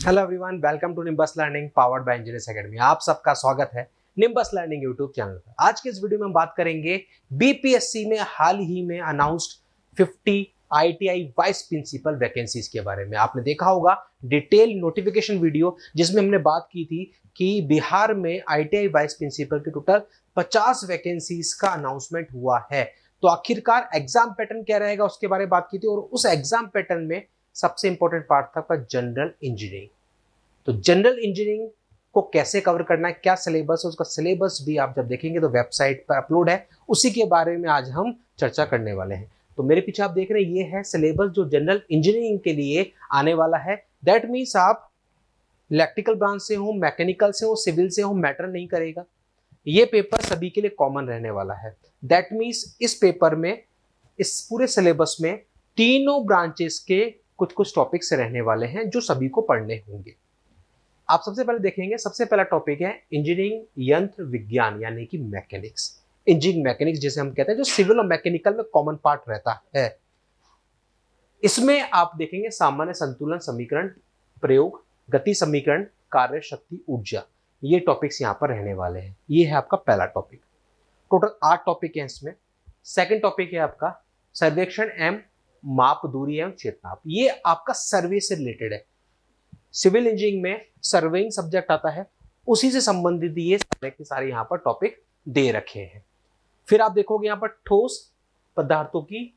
Hello everyone, welcome to Nimbus Learning powered by Engineers Academy. आप सबका स्वागत है निम्बस लर्निंग यूट्यूब चैनल पर। आज के इस वीडियो में हम बात करेंगे बीपीएससी में हाल ही में announced 50 ITI vice principal vacancies के बारे में। आपने देखा होगा डिटेल नोटिफिकेशन वीडियो जिसमें हमने बात की थी कि बिहार में आईटीआई वाइस प्रिंसिपल के टोटल 50 वैकेंसीज का अनाउंसमेंट हुआ है। तो आखिरकार एग्जाम पैटर्न क्या रहेगा उसके बारे में बात की थी, और उस एग्जाम पैटर्न में सबसे इंपॉर्टेंट पार्ट था आपका जनरल इंजीनियरिंग। तो जनरल इंजीनियरिंग को कैसे कवर करना है, क्या सिलेबस है, उसका सिलेबस भी आप जब देखेंगे तो वेबसाइट पर अपलोड है, उसी के बारे में आज हम चर्चा करने वाले हैं। तो मेरे पीछे आप देख रहे हैं, ये है सिलेबस जो जनरल इंजीनियरिंग के लिए आने वाला है। दैट मीन्स आप इलेक्ट्रिकल ब्रांच से हो, मैकेनिकल से हो, सिविल से हो, मैटर नहीं करेगा। ये पेपर सभी के लिए कॉमन रहने वाला है। दैट मीन्स इस पेपर में, इस पूरे सिलेबस में तीनों ब्रांचेस के कुछ कुछ टॉपिक्स रहने वाले हैं जो सभी को पढ़ने होंगे। आप सबसे पहले देखेंगे, सबसे पहला टॉपिक है इंजीनियरिंग यंत्र विज्ञान यानी कि मैकेनिक्स। इंजीनियरिंग मैकेनिक्स जिसे हम कहते हैं, जो सिविल और मैकेनिकल में कॉमन पार्ट रहता है। इसमें आप देखेंगे सामान्य संतुलन समीकरण, प्रयोग, गति समीकरण, कार्य शक्ति, ऊर्जा, ये टॉपिक्स यहाँ पर रहने वाले हैं। ये है आपका पहला टॉपिक। टोटल 8 टॉपिक है इसमें। सेकंड टॉपिक है आपका सर्वेक्षण एवं माप, दूरी एवं चेतनाप। ये आपका सर्वे से रिलेटेड है। सिविल इंजीनियरिंग में सर्वेइंग सब्जेक्ट आता है, उसी से संबंधित ये सारे के सारे यहाँ पर टॉपिक दे रखे हैं। फिर आप देखोगे यहाँ पर ठोस पदार्थों की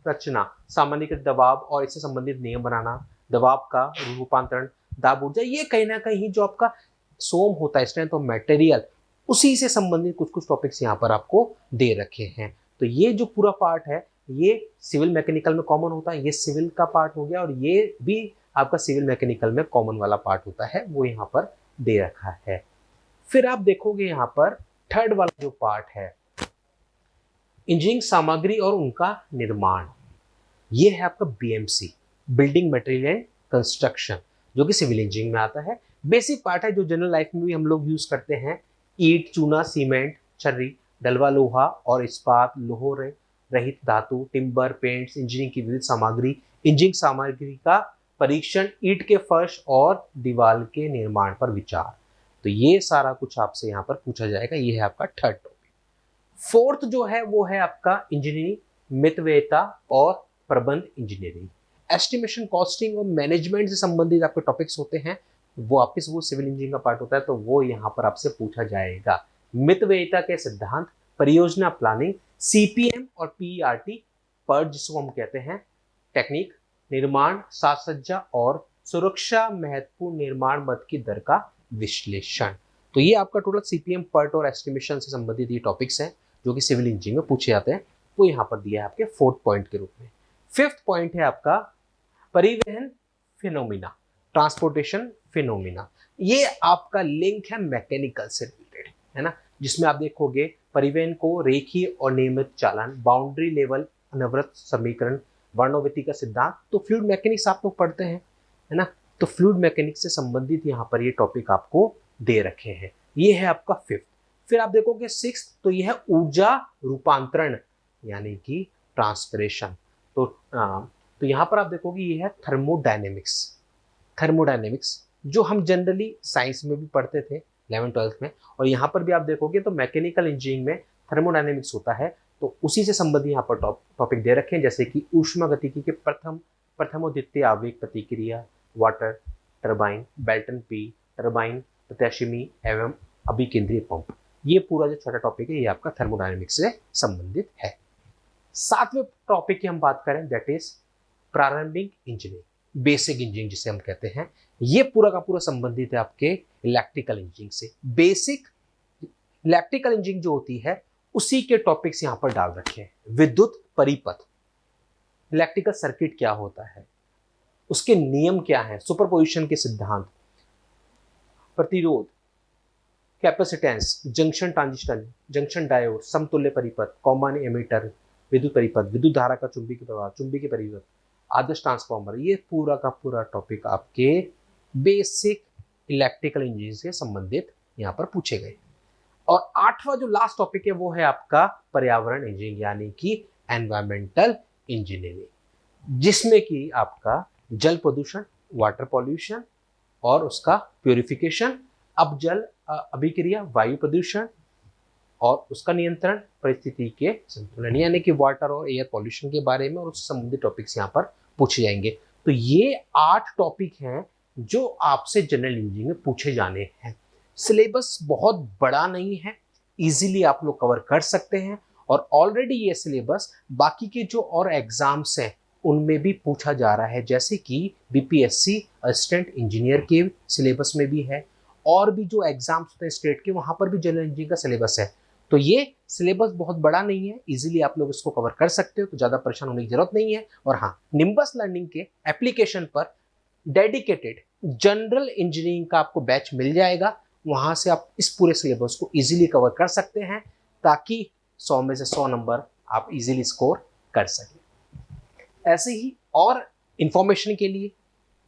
रचना, सामान्यीकृत दबाव और इससे संबंधित नियम बनाना, दबाव का रूपांतरण, दाब ऊर्जा, ये कहीं ना कहीं जो आपका सोम होता है, स्ट्रेंथ ऑफ मटेरियल, उसी से संबंधित कुछ कुछ टॉपिक्स यहाँ पर आपको दे रखे हैं। तो ये जो पूरा पार्ट है ये सिविल मैकेनिकल में कॉमन होता है, ये सिविल का पार्ट हो गया, और ये भी आपका सिविल मैकेनिकल में कॉमन वाला पार्ट होता है, वो यहाँ पर दे रखा है। फिर आप देखोगे यहाँ पर थर्ड वाला जो पार्ट है इंजीनियरिंग सामग्री और उनका निर्माण, ये है आपका BMC, building material and construction, जो कि सिविल इंजीनियरिंग में आता है। बेसिक पार्ट है जो जनरल लाइफ में भी हम लोग यूज करते हैं। ईंट, चूना, सीमेंट, छर्री, डलवा लोहा और इस्पात, लोह रहित धातु, टिम्बर, पेंट्स, इंजीनियरिंग की विविध सामग्री, इंजीनियरिंग सामग्री का परीक्षण, ईंट के फर्श और दीवार के निर्माण पर विचार। तो ये सारा कुछ आपसे यहाँ पर पूछा जाएगा। ये है आपका थर्ड टॉपिक। फोर्थ जो है वो है आपका इंजीनियरिंग मितव्ययिता और प्रबंध इंजीनियरिंग। एस्टिमेशन, कॉस्टिंग और मैनेजमेंट से संबंधित आपके टॉपिक्स होते हैं, वो वापस वो सिविल इंजीनियरिंग का पार्ट होता है, तो वो यहाँ पर आपसे पूछा जाएगा। मितव्ययिता के सिद्धांत, परियोजना प्लानिंग, सीपीएम और पीईआरटी पर, जिसको हम कहते हैं टेक्निक, निर्माण, साज सज्जा और सुरक्षा, महत्वपूर्ण निर्माण मद की दर का विश्लेषण। तो ये आपका टोटल सीपीएम, पर्ट और एस्टिमेशन से संबंधित ये टॉपिक्स हैं जो कि सिविल इंजीनियरिंग में पूछे जाते हैं, वो यहाँ पर दिया है आपके फोर्थ पॉइंट के रूप में। फिफ्थ पॉइंट है आपका परिवहन फिनोमिना, ट्रांसपोर्टेशन फिनोमिना। ये आपका लिंक है मैकेनिकल से रिलेटेड, है ना, जिसमें आप देखोगे परिवहन को रेखीय और नियमित चालन, बाउंड्री लेवल अनवरत समीकरण, वर्णोवृत्ति का सिद्धांत। तो फ्लूइड मैकेनिक्स आप लोग पढ़ते हैं, है ना, तो फ्लूइड मैकेनिक्स से संबंधित यहाँ पर ये टॉपिक आपको दे रखे हैं। ये है आपका फिफ्थ। फिर आप देखोगे सिक्स्थ, तो ये है ऊर्जा रूपांतरण यानी कि ट्रांसपरेशन। तो यहाँ पर आप देखोगे ये है थर्मोडायनेमिक्स। थर्मोडायनेमिक्स जो हम जनरली साइंस में भी पढ़ते थे 11th-12th में, और यहाँ पर भी आप देखोगे तो मैकेनिकल इंजीनियरिंग में थर्मोडायनेमिक्स होता है, तो उसी से संबंधित यहाँ पर टॉपिक दे रखे हैं, जैसे कि ऊष्मागतिकी के प्रथम और द्वितीय आवेग प्रतिक्रिया, water turbine, Pelton P turbine, प्रत्याशिमी एवं अभिकेंद्रीय पंप। ये पूरा जो छोटा टॉपिक है ये आपका थर्मोडायनेमिक्स से संबंधित है। सातवें टॉपिक की हम बात करें, दैट इज प्रारंभिक इंजीनियरिंग, बेसिक इंजीनियरिंग जिसे हम कहते हैं। ये पूरा का पूरा संबंधित है आपके इलेक्ट्रिकल इंजीनियरिंग से। बेसिक इलेक्ट्रिकल इंजीनियरिंग जो होती है उसी के टॉपिक्स यहाँ पर डाल रखे हैं। विद्युत परिपथ, इलेक्ट्रिकल सर्किट क्या होता है, उसके नियम क्या है, सुपरपोजिशन के सिद्धांत, प्रतिरोध, capacitance, junction transistor, junction diode, समतुल्य परिपथ, कॉमन एमीटर, विद्युत परिपथ, विद्युत धारा का चुंबकीय प्रवाह, चुंबकीय परिपथ, आदर्श ट्रांसफार्मर। ये पूरा का पूरा टॉपिक आपके बेसिक इलेक्ट्रिकल इंजीनियरिंग से संबंधित यहाँ पर पूछे गए। और आठवां जो लास्ट टॉपिक है वो है आपका पर्यावरण इंजीनियरिंग यानी कि एनवायरमेंटल इंजीनियरिंग, जिसमें कि आपका जल प्रदूषण, वाटर पॉल्यूशन और उसका प्यूरिफिकेशन, अपजल अभिक्रिया, वायु प्रदूषण और उसका नियंत्रण, परिस्थिति के संतुलन, यानी कि वाटर और एयर पॉल्यूशन के बारे में और उससे संबंधित टॉपिक्स यहाँ पर पूछे जाएंगे। तो ये 8 टॉपिक हैं जो आपसे जनरल यूजिंग में पूछे जाने हैं। सिलेबस बहुत बड़ा नहीं है, इजीली आप लोग कवर कर सकते हैं और ऑलरेडी ये सिलेबस बाकी के जो और एग्जाम्स हैं उनमें भी पूछा जा रहा है, जैसे कि बीपीएससी असिस्टेंट इंजीनियर के सिलेबस में भी है और भी जो एग्जाम्स होते हैं स्टेट के वहाँ पर भी जनरल इंजीनियरिंग का सिलेबस है। तो ये सिलेबस बहुत बड़ा नहीं है, इजीली आप लोग इसको कवर कर सकते हो, तो ज़्यादा परेशान होने की जरूरत नहीं है। और हाँ, निम्बस लर्निंग के एप्लीकेशन पर डेडिकेटेड जनरल इंजीनियरिंग का आपको बैच मिल जाएगा, वहाँ से आप इस पूरे सिलेबस को इजीली कवर कर सकते हैं ताकि 100 में से 100 नंबर आप इजीली स्कोर कर सकें। ऐसे ही और इंफॉर्मेशन के लिए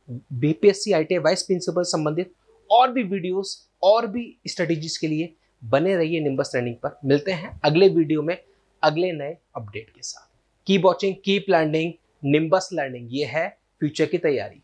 बीपीएससी आईटीआई वाइस प्रिंसिपल संबंधित और भी वीडियोस और भी स्ट्रेटेजीज के लिए बने रहिए निम्बस लर्निंग पर। मिलते हैं अगले वीडियो में अगले नए अपडेट के साथ। Keep watching, keep learning. Nimbus learning, ये है फ्यूचर की तैयारी।